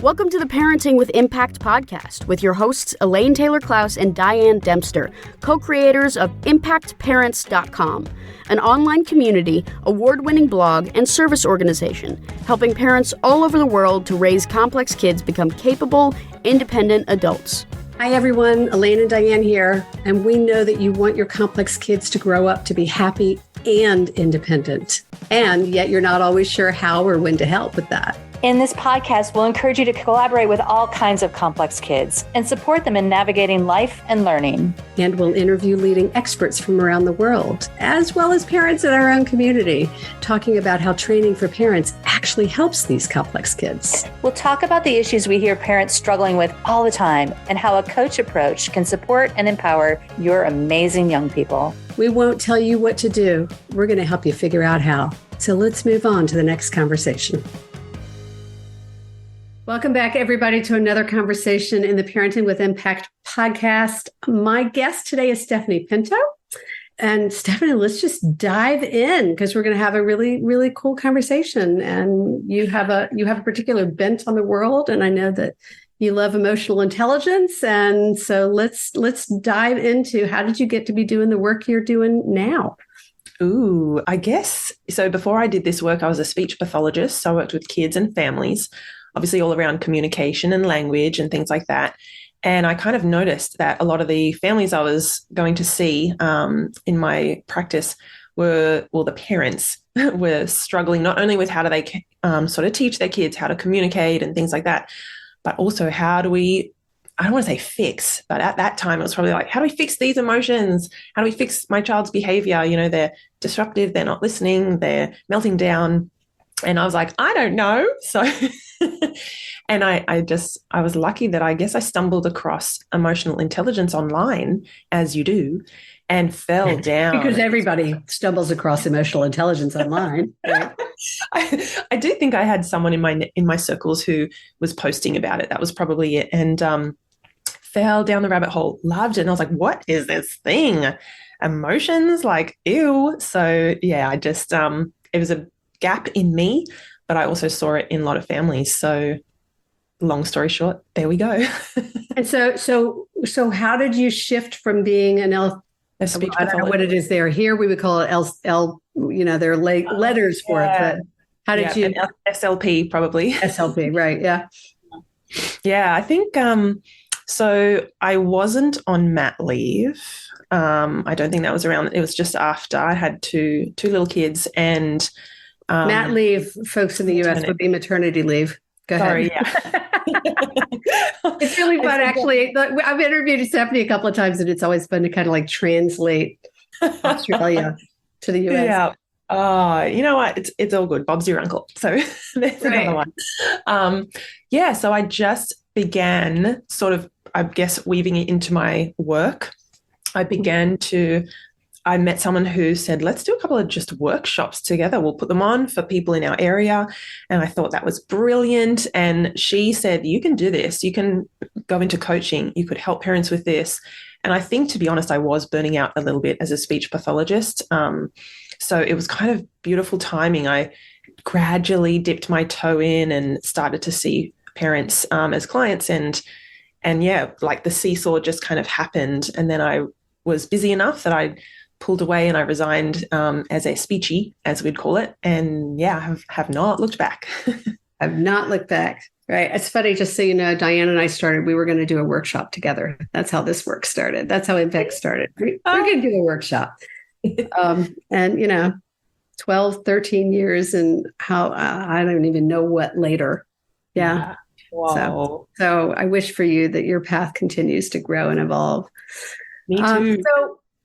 Welcome to the Parenting with Impact podcast with your hosts Elaine Taylor-Klaus and Diane Dempster, co-creators of ImpactParents.com, an online community, award-winning blog, and service organization helping parents all over the world to raise complex kids become capable, independent adults. Hi everyone, Elaine and Diane here, and we know that you want your complex kids to grow up to be happy and independent, and yet you're not always sure how or when to help with that. In this podcast, we'll encourage you to collaborate with all kinds of complex kids and support them in navigating life and learning. And we'll interview leading experts from around the world, as well as parents in our own community, talking about how training for parents actually helps these complex kids. We'll talk about the issues we hear parents struggling with all the time and how a coach approach can support and empower your amazing young people. We won't tell you what to do. We're going to help you figure out how. So let's move on to the next conversation. Welcome back, everybody, to another conversation in the Parenting with Impact podcast. My guest today is Stephanie Pinto. And Stephanie, let's just dive in because we're going to have a really, really cool conversation. And you have a particular bent on the world, and I know that you love emotional intelligence. And so let's dive into how did you get to be doing the work you're doing now? Ooh, I guess. So before I did this work, I was a speech pathologist. So I worked with kids and families, obviously all around communication and language and things like that. And I kind of noticed that a lot of the families I was going to see in my practice the parents were struggling not only with how do they sort of teach their kids how to communicate and things like that, but also how do we, I don't want to say fix, but at that time it was probably like, how do we fix these emotions? How do we fix my child's behavior? You know, they're disruptive, they're not listening, they're melting down. And I was like, I don't know. So, and I was lucky that I guess I stumbled across emotional intelligence online, as you do, and fell down. Because everybody stumbles across emotional intelligence online. Right? I do think I had someone in my circles who was posting about it. That was probably it. And fell down the rabbit hole, loved it. And I was like, what is this thing? Emotions? Like, ew. So yeah, I just, it was a gap in me, but I also saw it in a lot of families. So long story short, there we go. And so how did you shift from being a speech pathologist? I don't know what it is there. Here we would call it L, there are letters for it. But how did you? SLP probably. SLP, right. Yeah. Yeah, I think, so I wasn't on mat leave. I don't think that was around. It was just after I had two little kids and mat leave, folks in the U.S. would be maternity leave. Go ahead. Sorry, yeah. It's really fun, actually. I've interviewed Stephanie a couple of times, and it's always fun to kind of like translate Australia to the U.S. Yeah. Oh, you know what? It's all good. Bob's your uncle. So there's another one. So I just began sort of, I guess, weaving it into my work. I met someone who said, let's do a couple of just workshops together. We'll put them on for people in our area. And I thought that was brilliant. And she said, you can do this. You can go into coaching. You could help parents with this. And I think, to be honest, I was burning out a little bit as a speech pathologist. So it was kind of beautiful timing. I gradually dipped my toe in and started to see parents as clients. And yeah, like the seesaw just kind of happened. And then I was busy enough that I pulled away and I resigned as a speechy, as we'd call it. And yeah, have not looked back. I've not looked back. Right. It's funny, just so you know, Diane and I started, we were going to do a workshop together. That's how this work started. That's how Impact started. We're going to do a workshop. And, 12, 13 years and how I don't even know what later. Yeah. Wow. So I wish for you that your path continues to grow and evolve. Me too.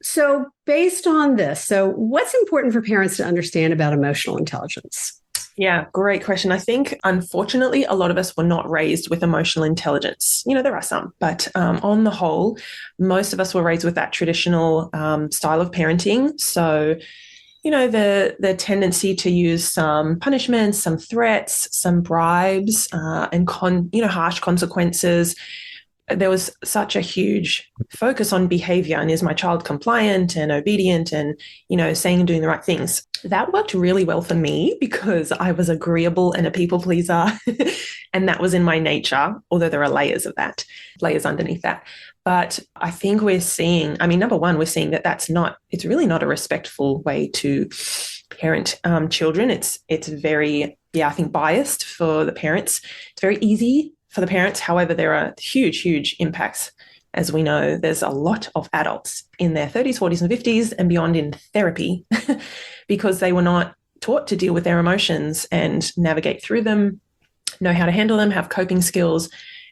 So based on this, so what's important for parents to understand about emotional intelligence? Yeah, great question. I think, unfortunately, a lot of us were not raised with emotional intelligence. There are some, but on the whole, most of us were raised with that traditional style of parenting. So, the tendency to use some punishments, some threats, some bribes, and harsh consequences. There was such a huge focus on behavior and is my child compliant and obedient and, saying and doing the right things. That worked really well for me because I was agreeable and a people pleaser And that was in my nature, although there are layers of that, layers underneath that. But I think we're seeing, number one, we're seeing that it's really not a respectful way to parent children. It's very, I think biased for the parents. It's very easy for the parents. However, there are huge, huge impacts. As we know, there's a lot of adults in their 30s, 40s, and 50s and beyond in therapy because they were not taught to deal with their emotions and navigate through them, know how to handle them, have coping skills.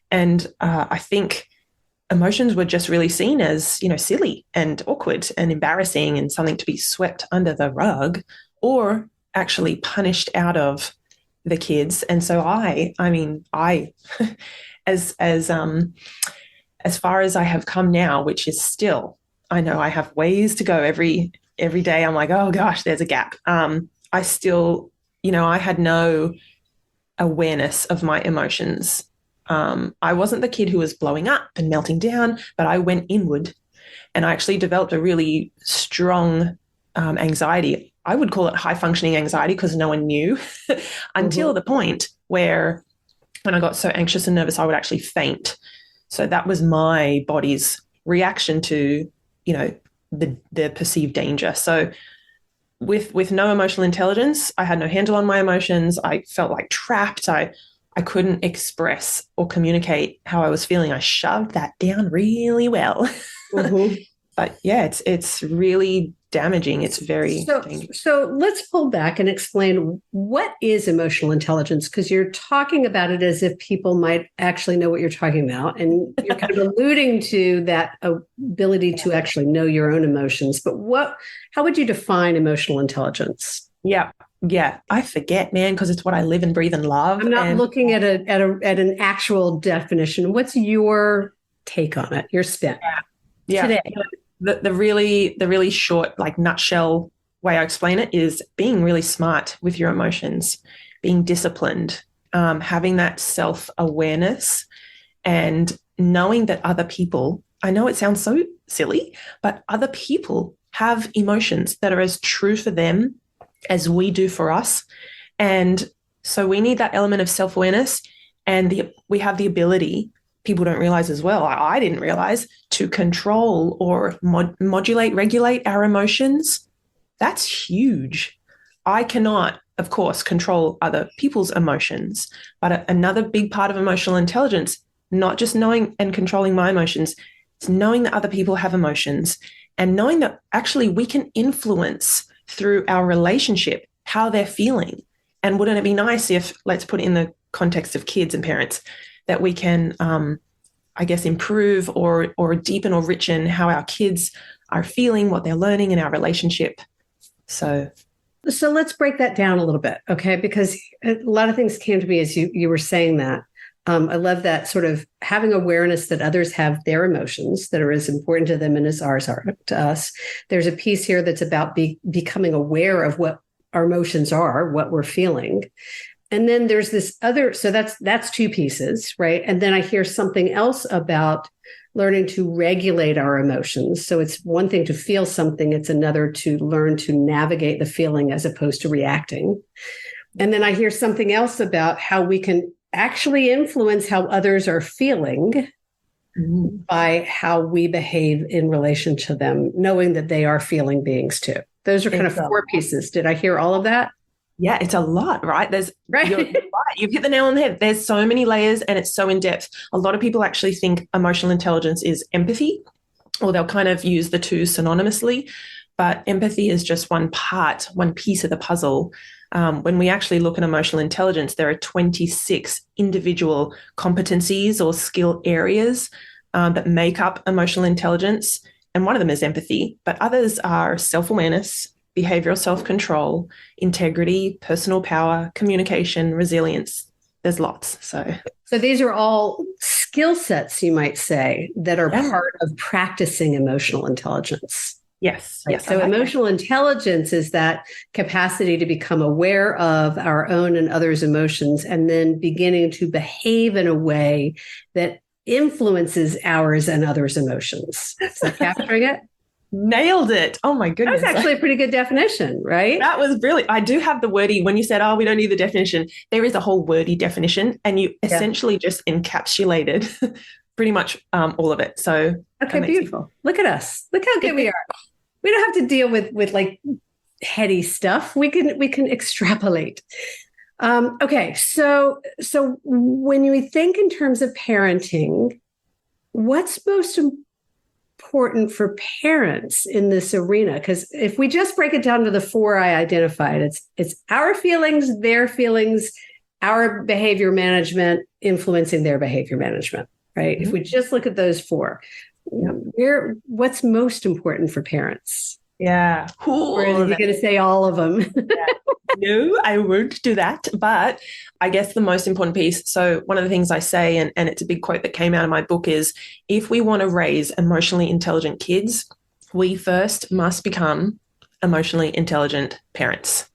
And I think emotions were just really seen as, silly and awkward and embarrassing and something to be swept under the rug or actually punished out of the kids. And so I as far as I have come now, which is still, I know I have ways to go every day. I'm like, oh gosh, there's a gap. I still, I had no awareness of my emotions. I wasn't the kid who was blowing up and melting down, but I went inward and I actually developed a really strong anxiety. I would call it high functioning anxiety because no one knew until the point where when I got so anxious and nervous, I would actually faint. So that was my body's reaction to, the perceived danger. So with no emotional intelligence, I had no handle on my emotions. I felt like trapped. I couldn't express or communicate how I was feeling. I shoved that down really well. But yeah, it's really damaging. It's very dangerous. So let's pull back and explain what is emotional intelligence, because you're talking about it as if people might actually know what you're talking about. And you're kind of alluding to that ability to actually know your own emotions. But how would you define emotional intelligence? Yeah, I forget, man, because it's what I live and breathe and love. I'm not looking at an actual definition. What's your take on it? Your spin? Today. The really short, like nutshell way I explain it is being really smart with your emotions, being disciplined, having that self-awareness and knowing that other people, I know it sounds so silly, but other people have emotions that are as true for them as we do for us. And so we need that element of self-awareness, and we have the ability, people don't realize as well, I didn't realize, to control or modulate, regulate our emotions. That's huge. I cannot, of course, control other people's emotions, but another big part of emotional intelligence, not just knowing and controlling my emotions, it's knowing that other people have emotions and knowing that actually we can influence through our relationship how they're feeling. And wouldn't it be nice if, let's put it in the context of kids and parents, that we can, improve or deepen or richen how our kids are feeling, what they're learning in our relationship. So let's break that down a little bit, okay? Because a lot of things came to me as you were saying that. I love that sort of having awareness that others have their emotions that are as important to them and as ours are to us. There's a piece here that's about becoming aware of what our emotions are, what we're feeling. And then there's this other, so that's two pieces, right? And then I hear something else about learning to regulate our emotions. So it's one thing to feel something, it's another to learn to navigate the feeling as opposed to reacting. And then I hear something else about how we can actually influence how others are feeling by how we behave in relation to them, knowing that they are feeling beings too. Those are kind of four pieces. Did I hear all of that? Yeah, it's a lot, right? You're right. You've hit the nail on the head. There's so many layers and it's so in depth. A lot of people actually think emotional intelligence is empathy, or they'll kind of use the two synonymously, but empathy is just one piece of the puzzle. When we actually look at emotional intelligence, there are 26 individual competencies or skill areas that make up emotional intelligence. And one of them is empathy, but others are self-awareness, behavioral self-control, integrity, personal power, communication, resilience. There's lots. So these are all skill sets, you might say, that are part of practicing emotional intelligence. Yes. Right? Yes. So emotional intelligence is that capacity to become aware of our own and others' emotions, and then beginning to behave in a way that influences ours and others' emotions. Is that capturing it? Nailed it. Oh my That goodness. was actually a pretty good definition, right? That was brilliant. I do have the wordy, when you said, oh, we don't need the definition, there is a whole wordy definition, and you essentially just encapsulated pretty much all of it. So okay, beautiful. Look at us. Look how good we are. We don't have to deal with like heady stuff. We can extrapolate. Okay, so when you think in terms of parenting, what's most important for parents in this arena? Because if we just break it down to the four I identified, it's our feelings, their feelings, our behavior management influencing their behavior management, right? Mm-hmm. If we just look at those four, what's most important for parents? Yeah. Or are you going to say all of them? Yeah. No, I won't do that. But I guess the most important piece, so one of the things I say, and it's a big quote that came out of my book, is if we want to raise emotionally intelligent kids, we first must become emotionally intelligent parents,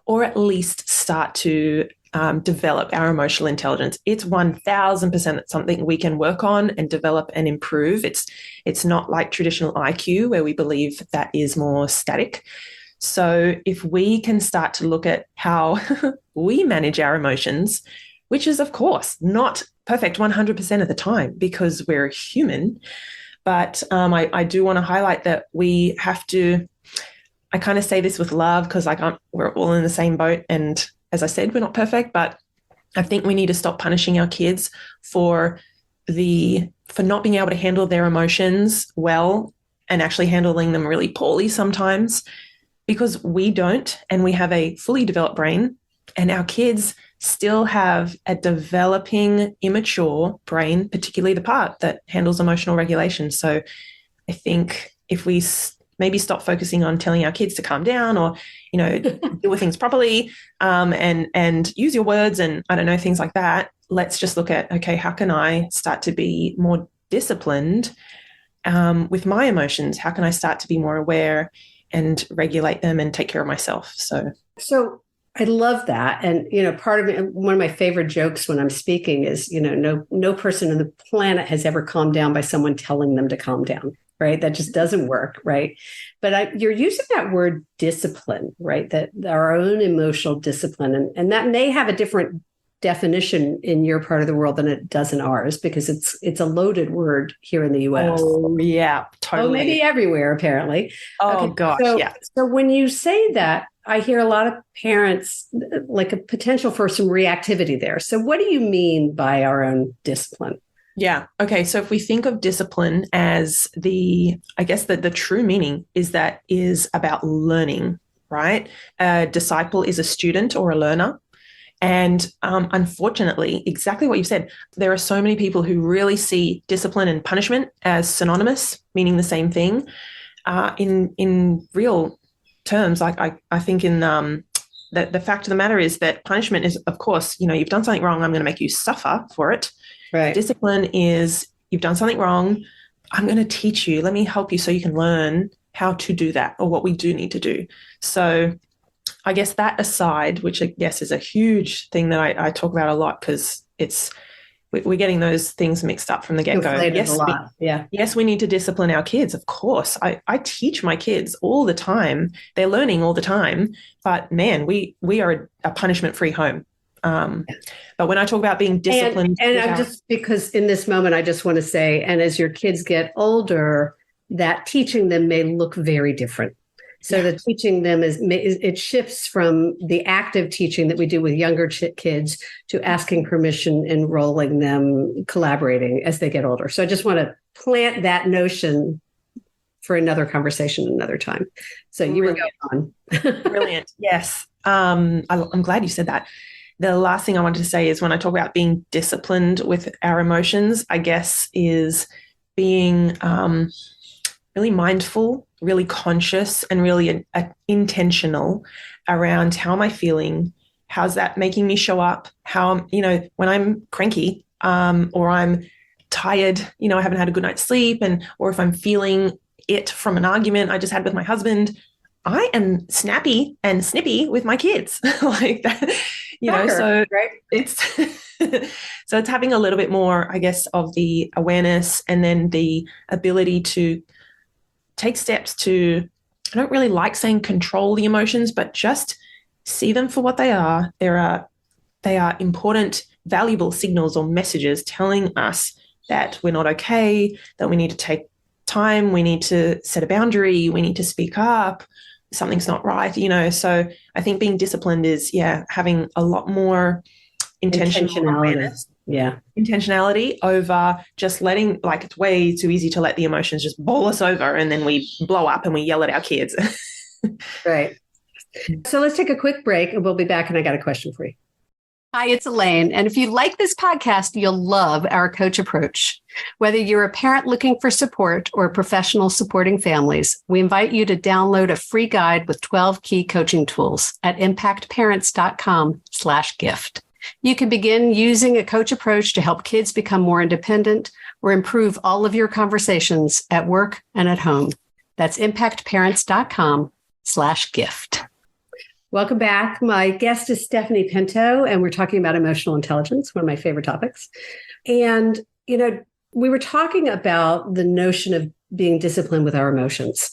or at least start to develop our emotional intelligence. It's 1000% something we can work on and develop and improve. It's not like traditional IQ where we believe that is more static. So if we can start to look at how we manage our emotions, which is, of course, not perfect 100% of the time because we're human, but I do want to highlight that we have to, I kind of say this with love because we're all in the same boat. And as I said, we're not perfect, but I think we need to stop punishing our kids for not being able to handle their emotions well and actually handling them really poorly sometimes. Because we don't, and we have a fully developed brain, and our kids still have a developing, immature brain, particularly the part that handles emotional regulation. So I think if we maybe stop focusing on telling our kids to calm down or, deal with things properly and use your words and, I don't know, things like that, let's just look at, okay, how can I start to be more disciplined with my emotions? How can I start to be more aware and regulate them and take care of myself? So I love that. And, part of it, one of my favorite jokes when I'm speaking is, no person on the planet has ever calmed down by someone telling them to calm down, right? That just doesn't work, right? But you're using that word discipline, right? That our own emotional discipline, and that may have a different definition in your part of the world than it does in ours, because it's a loaded word here in the US. Oh, yeah, totally. Oh, maybe everywhere, apparently. Oh, okay, gosh, yeah. So when you say that, I hear a lot of parents, like a potential for some reactivity there. So what do you mean by our own discipline? Yeah. Okay. So if we think of discipline as the true meaning is about learning, right? A disciple is a student or a learner. And unfortunately, exactly what you said, there are so many people who really see discipline and punishment as synonymous, meaning the same thing. In real terms, like I think in the fact of the matter is that punishment is, of course, you've done something wrong, I'm going to make you suffer for it. Right. Discipline is, you've done something wrong, I'm going to teach you, let me help you so you can learn how to do that or what we do need to do. So I guess that aside, which I guess is a huge thing that I talk about a lot because we're getting those things mixed up from the get-go. Yes, we need to discipline our kids. Of course, I teach my kids all the time. They're learning all the time. But man, we are a punishment-free home. But when I talk about being disciplined, and I'm just, because in this moment, I just want to say, and as your kids get older, that teaching them may look very different. So the teaching them it shifts from the active teaching that we do with younger kids to asking permission, enrolling them, collaborating as they get older. So I just want to plant that notion for another conversation another time. So you were going on. Brilliant. Yes. I'm glad you said that. The last thing I wanted to say is when I talk about being disciplined with our emotions, I guess is being really mindful, really conscious, and really intentional around how am I feeling? How's that making me show up? How, when I'm cranky or I'm tired, I haven't had a good night's sleep, or if I'm feeling it from an argument I just had with my husband, I am snappy and snippy with my kids like that, so right. It's so it's having a little bit more, I guess, of the awareness and then the ability to take steps to, I don't really like saying control the emotions, but just see them for what they are. They are important, valuable signals or messages telling us that we're not okay, that we need to take time, we need to set a boundary, we need to speak up, something's not right, So I think being disciplined is, having a lot more intentionality. Intentionality over just letting, like, it's way too easy to let the emotions just bowl us over and then we blow up and we yell at our kids. Right. So let's take a quick break and we'll be back. And I got a question for you. Hi, it's Elaine. And if you like this podcast, you'll love our coach approach. Whether you're a parent looking for support or a professional supporting families, we invite you to download a free guide with 12 key coaching tools at impactparents.com/gift. You can begin using a coach approach to help kids become more independent or improve all of your conversations at work and at home. That's impactparents.com/gift. Welcome back. My guest is Stephanie Pinto, and we're talking about emotional intelligence, one of my favorite topics. And, we were talking about the notion of being disciplined with our emotions.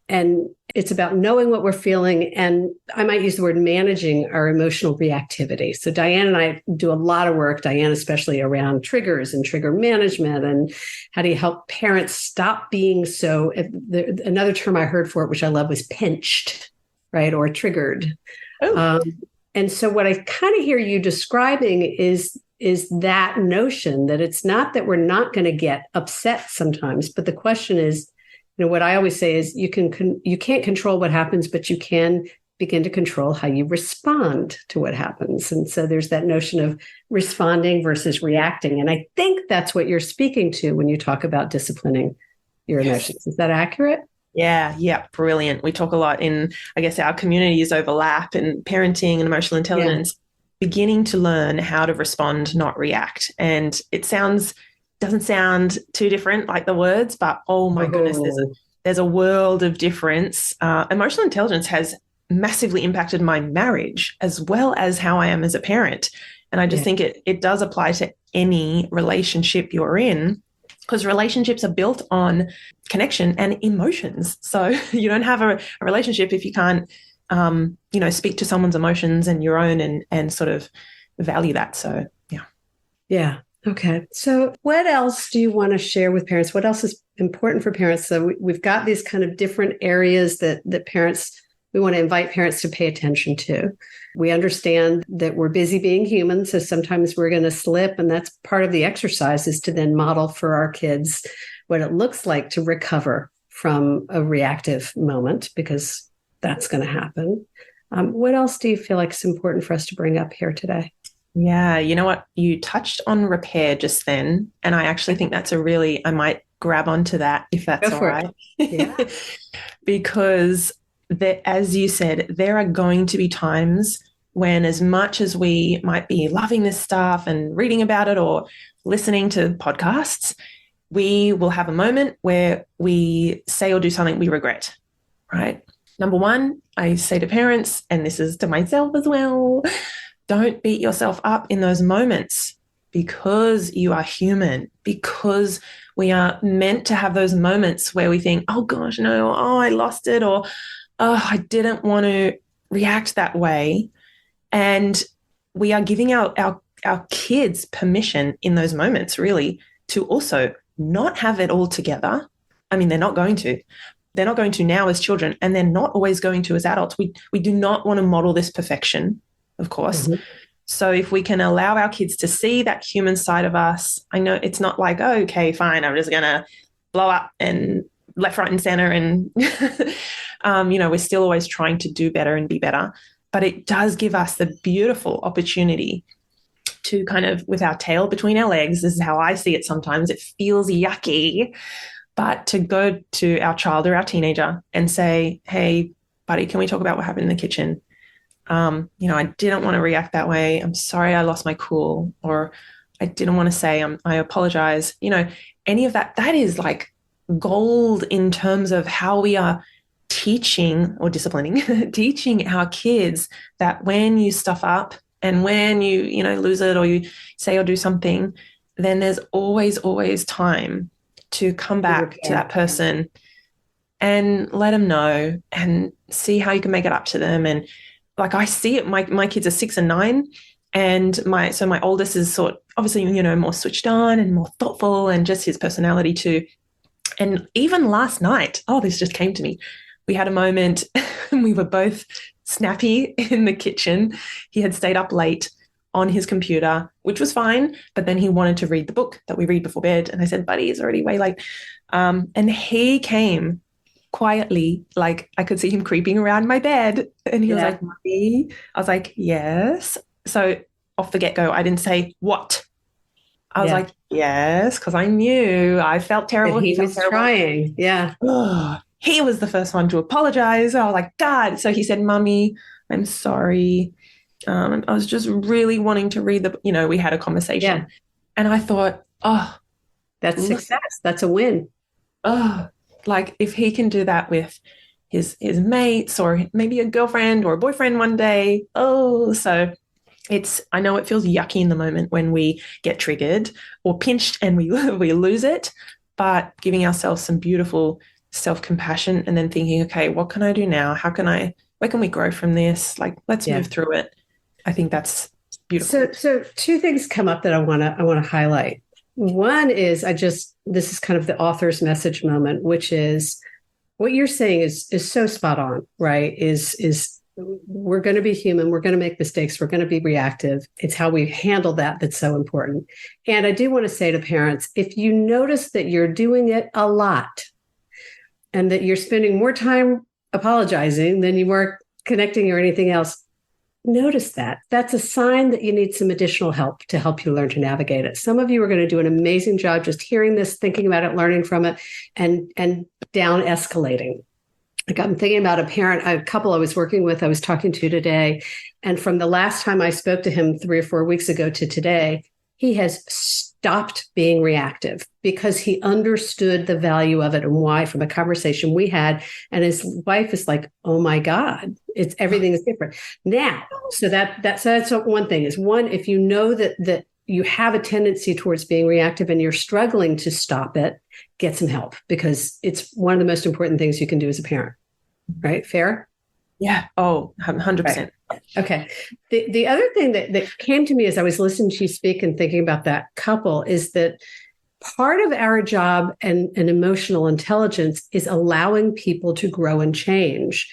And it's about knowing what we're feeling. And I might use the word managing our emotional reactivity. So Diane and I do a lot of work, Diane especially, around triggers and trigger management. And how do you help parents stop being so, another term I heard for it, which I love, was pinched, right? Or triggered. And so what I kind of hear you describing is that notion that it's not that we're not going to get upset sometimes, but the question is, what I always say is you can't control what happens, but you can begin to control how you respond to what happens. And so there's that notion of responding versus reacting. And I think that's what you're speaking to when you talk about disciplining your emotions. Is that accurate? Yeah, brilliant. We talk a lot in, I guess, our communities overlap in parenting and emotional intelligence, beginning to learn how to respond, not react. And it doesn't sound too different, like the words, but oh my goodness, there's a world of difference. Emotional intelligence has massively impacted my marriage as well as how I am as a parent. And I just think it does apply to any relationship you're in, because relationships are built on connection and emotions. So you don't have a relationship if you can't, speak to someone's emotions and your own and sort of value that. So, yeah. Yeah. Okay. So what else do you want to share with parents? What else is important for parents? So we've got these kind of different areas that we want to invite parents to pay attention to. We understand that we're busy being human, so sometimes we're going to slip, and that's part of the exercise, is to then model for our kids what it looks like to recover from a reactive moment, because that's going to happen. What else do you feel like is important for us to bring up here today? Yeah, you know what? You touched on repair just then, and I actually think that's I might grab onto that if that's all right. Yeah. Because as you said, there are going to be times when, as much as we might be loving this stuff and reading about it or listening to podcasts, we will have a moment where we say or do something we regret, right? Number one, I say to parents, and this is to myself as well, don't beat yourself up in those moments, because you are human, because we are meant to have those moments where we think, oh gosh, no, I lost it, or I didn't want to react that way. And we are giving our kids permission in those moments, really, to also not have it all together. I mean, they're not going to. They're not going to now as children, and they're not always going to as adults. We do not want to model this perfection, of course. Mm-hmm. So if we can allow our kids to see that human side of us, I know it's not like, oh, okay, fine, I'm just going to blow up and left, right, and center. And, we're still always trying to do better and be better. But it does give us the beautiful opportunity to kind of, with our tail between our legs, this is how I see it sometimes, it feels yucky, but to go to our child or our teenager and say, hey, buddy, can we talk about what happened in the kitchen? I didn't want to react that way. I'm sorry I lost my cool, or I didn't want to say I apologize. Any of that is like gold in terms of how we are teaching or disciplining, teaching our kids that when you stuff up and when you lose it or you say or do something, then there's always time to come back to that person and let them know and see how you can make it up to them. And like, I see it, my kids are 6 and 9. And my oldest is obviously, more switched on and more thoughtful, and just his personality too. And even last night, this just came to me. We had a moment and we were both snappy in the kitchen. He had stayed up late on his computer, which was fine. But then he wanted to read the book that we read before bed. And I said, buddy, it's already way late. And he came quietly, like I could see him creeping around my bed. And he was like, Mommy. I was like, yes. So off the get-go, I didn't say, what? I was like, yes, because I knew I felt terrible. He was trying. Yeah. He was the first one to apologize. I was like, God. So he said, Mommy, I'm sorry. I was just really wanting to read we had a conversation. Yeah. And I thought, that's success. That's a win. Like if he can do that with his mates, or maybe a girlfriend or a boyfriend one day. So I know it feels yucky in the moment when we get triggered or pinched and we lose it, but giving ourselves some beautiful self-compassion and then thinking, okay, what can I do now? Where can we grow from this? Like, let's move through it. I think that's beautiful. So two things come up that I want to highlight. One is this is kind of the author's message moment, which is what you're saying is so spot on, right? Is we're going to be human. We're going to make mistakes. We're going to be reactive. It's how we handle that's so important. And I do want to say to parents, if you notice that you're doing it a lot and that you're spending more time apologizing than you are connecting or anything else, notice that. That's a sign that you need some additional help to help you learn to navigate it. Some of you are going to do an amazing job just hearing this, thinking about it, learning from it, and down escalating. Like I'm thinking about a couple I was working with, I was talking to today. And from the last time I spoke to him 3 or 4 weeks ago to today, he has stopped being reactive because he understood the value of it and why from a conversation we had. And his wife is like, oh my God, everything is different now. So that's one thing is if you know that you have a tendency towards being reactive and you're struggling to stop it, get some help, because it's one of the most important things you can do as a parent, right? Fair? Yeah. 100%. Right. Okay. The other thing that came to me as I was listening to you speak and thinking about that couple is that part of our job and emotional intelligence is allowing people to grow and change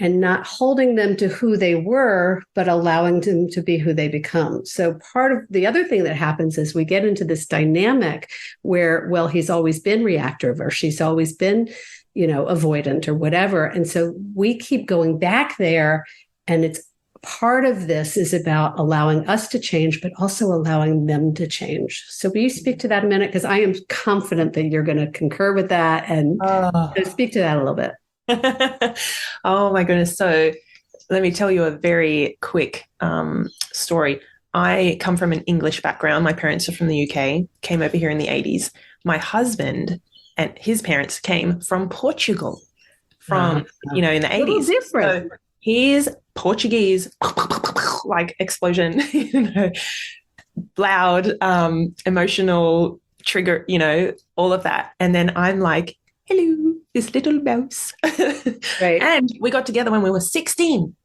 and not holding them to who they were, but allowing them to be who they become. So part of the other thing that happens is we get into this dynamic where, well, he's always been reactive or she's always been, avoidant or whatever. And so we keep going back there, and it's part of this is about allowing us to change, but also allowing them to change. So will you speak to that a minute? Because I am confident that you're going to concur with that and speak to that a little bit. Oh my goodness. So let me tell you a very quick story. I come from an English background. My parents are from the UK, came over here in the 80s. My husband and his parents came from Portugal in the 80s. A little different. So he's Portuguese, like explosion, loud, emotional trigger, all of that. And then I'm like, hello, this little mouse. Right. And we got together when we were 16.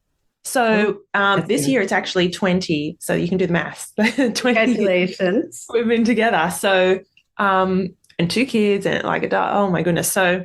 So this year it's actually 20. So you can do the math. 20 Congratulations. we've been together. So, and 2 kids and like oh my goodness. So,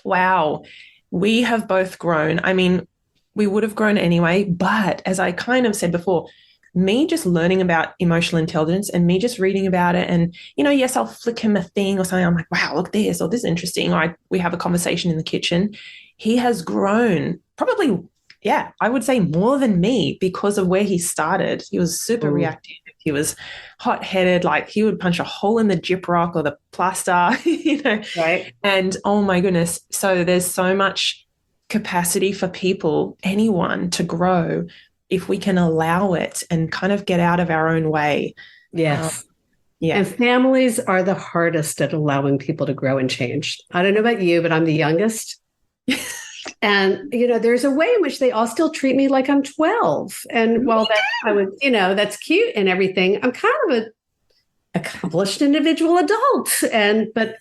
wow, we have both grown. I mean, we would have grown anyway, but as I kind of said before, me just learning about emotional intelligence and me just reading about it and, yes, I'll flick him a thing or something. I'm like, wow, look this, or this is interesting. Or we have a conversation in the kitchen. He has grown probably, I would say more than me because of where he started. He was super reactive. He was hot-headed, like he would punch a hole in the gyprock or the plaster, Right. And oh my goodness. So there's so much capacity for people, anyone, to grow if we can allow it and kind of get out of our own way. Yes. And families are the hardest at allowing people to grow and change. I don't know about you, but I'm the youngest. And, there's a way in which they all still treat me like I'm 12. And while that's cute and everything, I'm kind of accomplished individual adults. But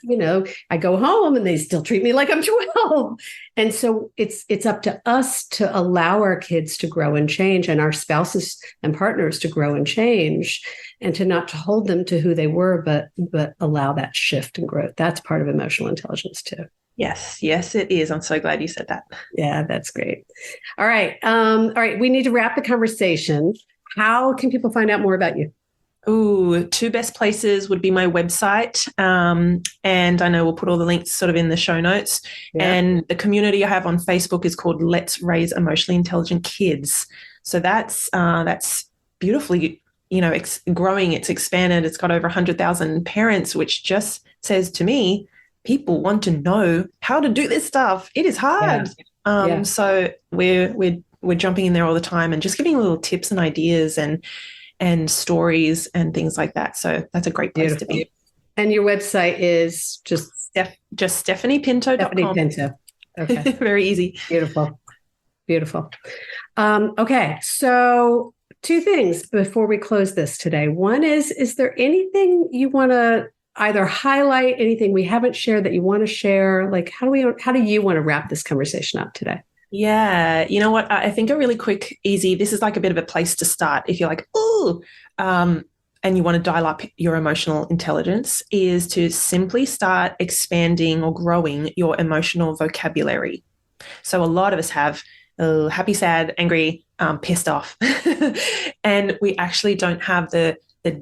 I go home and they still treat me like I'm 12. And so it's up to us to allow our kids to grow and change, and our spouses and partners to grow and change, and to not to hold them to who they were, but allow that shift and growth. That's part of emotional intelligence too. Yes, it is. I'm so glad you said that. Yeah, that's great. All right. We need to wrap the conversation. How can people find out more about you? Ooh, two best places would be my website. And I know we'll put all the links sort of in the show notes. Yeah. And the community I have on Facebook is called Let's Raise Emotionally Intelligent Kids. So that's beautifully, growing. It's expanded. It's got over 100,000 parents, which just says to me, people want to know how to do this stuff. It is hard. Yeah. So we're jumping in there all the time and just giving little tips and ideas and stories and things like that. So that's a great place to be. And your website is just stephaniepinto.com. Stephanie Pinto. Okay. Very easy. Beautiful. Okay. So 2 things before we close this today. One is there anything you want to either highlight, anything we haven't shared that you want to share? Like, how do you want to wrap this conversation up today? Yeah. You know what? I think a really quick, easy, this is like a bit of a place to start. If you're like, and you want to dial up your emotional intelligence, is to simply start expanding or growing your emotional vocabulary. So a lot of us have happy, sad, angry, pissed off, and we actually don't have the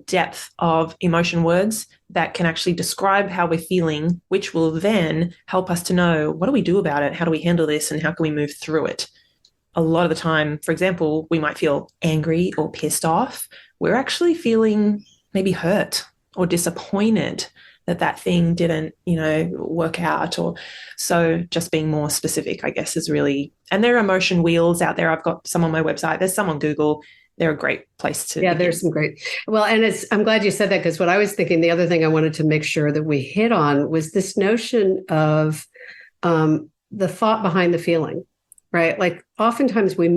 depth of emotion words that can actually describe how we're feeling, which will then help us to know, what do we do about it? How do we handle this? And how can we move through it? A lot of the time, for example, we might feel angry or pissed off. We're actually feeling maybe hurt or disappointed that thing didn't, work out. Or so just being more specific, I guess, is really, and there are emotion wheels out there. I've got some on my website. There's some on Google. They're a great place to begin. There's some great. Well, and I'm glad you said that, because what I was thinking, the other thing I wanted to make sure that we hit on was this notion of the thought behind the feeling, right? Like oftentimes we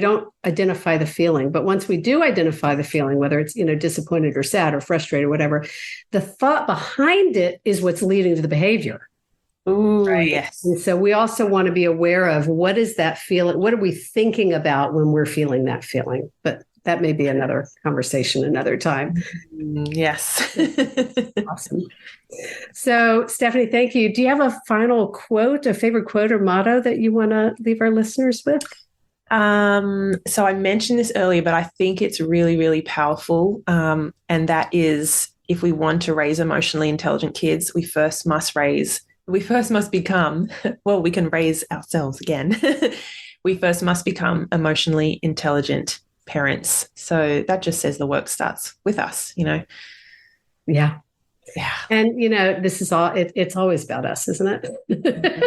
don't identify the feeling, but once we do identify the feeling, whether it's, disappointed or sad or frustrated or whatever, the thought behind it is what's leading to the behavior. Ooh, right? Yes. And so we also want to be aware of, what is that feeling? What are we thinking about when we're feeling that feeling? But that may be another conversation another time. Yes. Awesome. So, Stephanie, thank you. Do you have a final quote, a favorite quote or motto that you want to leave our listeners with? So I mentioned this earlier, but I think it's really, really powerful. And that is, if we want to raise emotionally intelligent kids, we first must become, well, we can raise ourselves again. We first must become emotionally intelligent parents. So that just says the work starts with us, Yeah. Yeah. And, this is all, it's always about us, isn't it?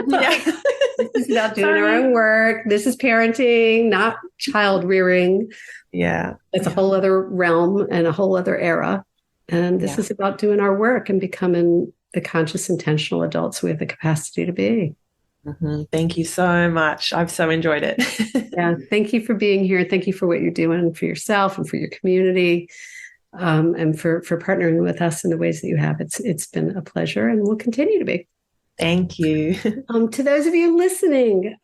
Yeah. This is about doing our own work. This is parenting, not child rearing. Yeah. It's a whole other realm and a whole other era. And this is about doing our work and becoming the conscious, intentional adults we have the capacity to be. Mm-hmm. Thank you so much. I've so enjoyed it. Yeah. Thank you for being here. Thank you for what you're doing for yourself and for your community, and for partnering with us in the ways that you have. It's been a pleasure and will continue to be. Thank you. To those of you listening,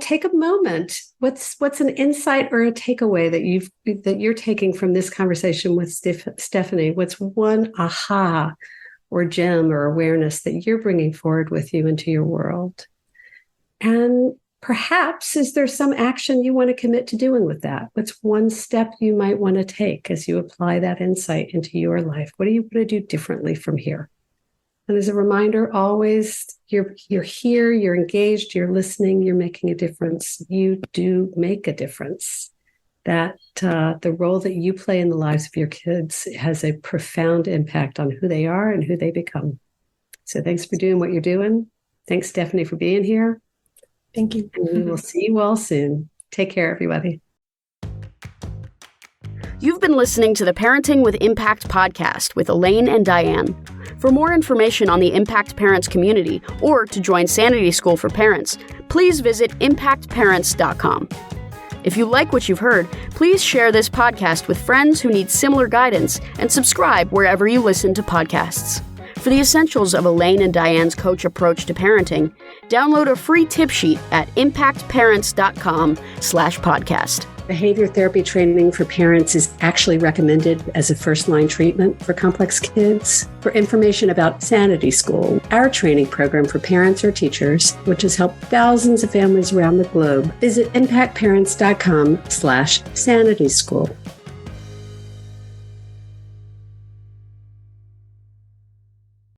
take a moment. What's an insight or a takeaway that you're taking from this conversation with Stephanie? What's one aha or gem or awareness that you're bringing forward with you into your world? And perhaps, is there some action you want to commit to doing with that? What's one step you might want to take as you apply that insight into your life? What do you want to do differently from here? And as a reminder, always, you're here, you're engaged, you're listening, you're making a difference. You do make a difference. That the role that you play in the lives of your kids has a profound impact on who they are and who they become. So thanks for doing what you're doing. Thanks, Stephanie, for being here. Thank you. And we will see you all soon. Take care, everybody. You've been listening to the Parenting with Impact podcast with Elaine and Diane. For more information on the Impact Parents community or to join Sanity School for Parents, please visit impactparents.com. If you like what you've heard, please share this podcast with friends who need similar guidance and subscribe wherever you listen to podcasts. For the essentials of Elaine and Diane's coach approach to parenting, download a free tip sheet at impactparents.com/podcast. Behavior therapy training for parents is actually recommended as a first-line treatment for complex kids. For information about Sanity School, our training program for parents or teachers, which has helped thousands of families around the globe, visit impactparents.com/sanityschool.